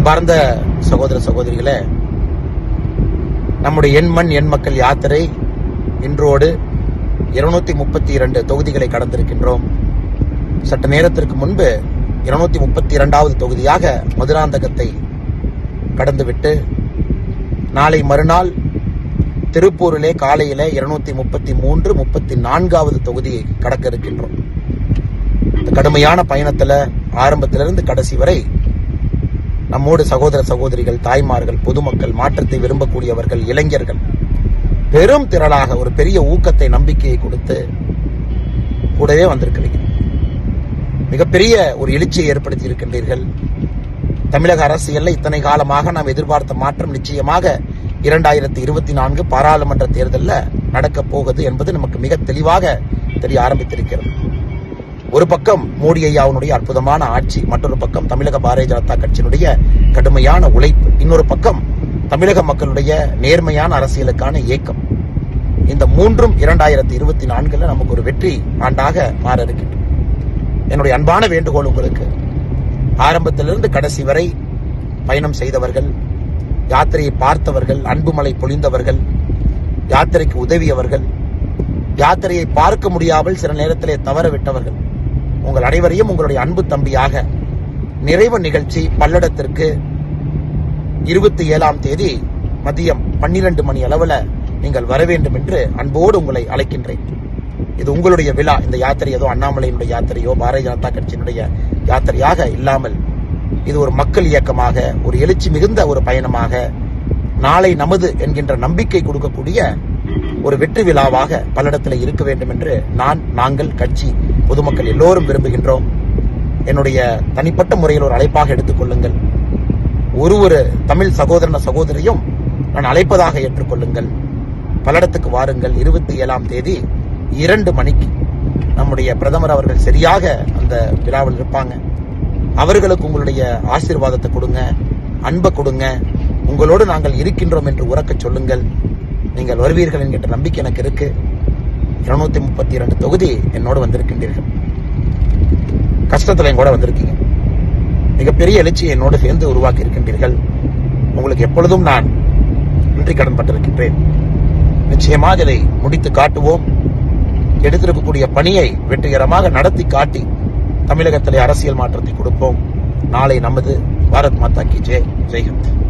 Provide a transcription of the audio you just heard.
அன்பார்ந்த சகோதர சகோதரிகளே, நம்முடைய எண் மண் எண் மக்கள் யாத்திரை இன்றோடு 232 தொகுதிகளை கடந்திருக்கின்றோம். சற்று நேரத்திற்கு முன்பு 232வது தொகுதியாக மதுராந்தகத்தை கடந்துவிட்டு நாளை மறுநாள் திருப்பூரிலே காலையில 233, 34வது தொகுதியை கடக்க இருக்கின்றோம். இந்த கடுமையான பயணத்துல ஆரம்பத்திலிருந்து கடைசி வரை நம்மோடு சகோதர சகோதரிகள், தாய்மார்கள், பொதுமக்கள், மாற்றத்தை விரும்பக்கூடியவர்கள், இளைஞர்கள் பெரும் திரளாக ஒரு பெரிய ஊக்கத்தை, நம்பிக்கையை கொடுத்து கூடவே வந்திருக்கிறீர்கள். மிகப்பெரிய ஒரு எழுச்சியை ஏற்படுத்தி இருக்கின்றீர்கள். தமிழக அரசியல்ல இத்தனை காலமாக நாம் எதிர்பார்த்த மாற்றம் நிச்சயமாக 2024 பாராளுமன்ற தேர்தலில் நடக்க போகுது என்பது நமக்கு மிக தெளிவாக தெரிய ஆரம்பித்திருக்கிறது. ஒரு பக்கம் மோடி ஐயாவுடைய அற்புதமான ஆட்சி, மற்றொரு பக்கம் தமிழக பாரதிய ஜனதா கட்சியினுடைய கடுமையான உழைப்பு, இன்னொரு பக்கம் தமிழக மக்களுடைய நேர்மையான அரசியலுக்கான இயக்கம். இந்த மூன்றும் 2024 நமக்கு ஒரு வெற்றி ஆண்டாக மாற இருக்கின்றன. என்னுடைய அன்பான வேண்டுகோள் உங்களுக்கு, ஆரம்பத்திலிருந்து கடைசி வரை பயணம் செய்தவர்கள், யாத்திரையை பார்த்தவர்கள், அன்புமலை பொழிந்தவர்கள், யாத்திரைக்கு உதவியவர்கள், யாத்திரையை பார்க்க முடியாமல் சில நேரத்திலே தவற விட்டவர்கள், உங்கள் அனைவரையும் உங்களுடைய அன்பு தம்பியாக நிறைவு நிகழ்ச்சி பல்லடத்திற்கு 27ஆம் தேதி மதியம் 12 மணி அளவில் நீங்கள் வர வேண்டும் என்று அன்போடு உங்களை அழைக்கின்றேன். இது உங்களுடைய விழா. இந்த யாத்திரை ஏதோ அண்ணாமலையினுடைய யாத்திரையோ பாரதிய ஜனதா கட்சியினுடைய யாத்திரையாக இல்லாமல் இது ஒரு மக்கள் இயக்கமாக, ஒரு எழுச்சி மிகுந்த ஒரு பயணமாக, நாளை நமது என்கின்ற நம்பிக்கை கொடுக்கக்கூடிய ஒரு வெற்றி விழாவாக பல்லடத்தில் இருக்க வேண்டும் என்று நாங்கள் கட்சி, பொதுமக்கள் எல்லோரும் விரும்புகின்றோம். என்னுடைய தனிப்பட்ட முறையில் ஒரு அழைப்பாக எடுத்துக் கொள்ளுங்கள். ஒரு தமிழ் சகோதரன சகோதரியும் நான் அழைப்பதாக ஏற்றுக்கொள்ளுங்கள். பல்லடத்துக்கு வாருங்கள். 27ஆம் தேதி 2 மணிக்கு நம்முடைய பிரதமர் அவர்கள் சரியாக அந்த விழாவில் இருப்பாங்க. அவர்களுக்கு உங்களுடைய ஆசீர்வாதத்தை கொடுங்க, அன்பை கொடுங்க. உங்களோடு நாங்கள் இருக்கின்றோம் என்று உறக்க சொல்லுங்கள். நீங்கள் வருவீர்கள் என்கின்ற நம்பிக்கை எனக்கு இருக்கு. 232 தொகுதி என்னோடு வந்திருக்கின்றீர்கள். கஷ்டத்துல என் கூட வந்திருக்கீங்க. மிகப்பெரிய எழுச்சியை என்னோடு சேர்ந்து உருவாக்கி இருக்கின்றீர்கள். உங்களுக்கு எப்பொழுதும் நான் நன்றி கடன் பட்டிருக்கின்றேன். நிச்சயமாக இதை முடித்து காட்டுவோம். எடுத்திருக்கக்கூடிய பணியை வெற்றிகரமாக நடத்தி காட்டி தமிழகத்திலே அரசியல் மாற்றத்தை கொடுப்போம். நாளை நமது. பாரத் மாதா கி ஜெய். ஜெய்ஹிந்த்.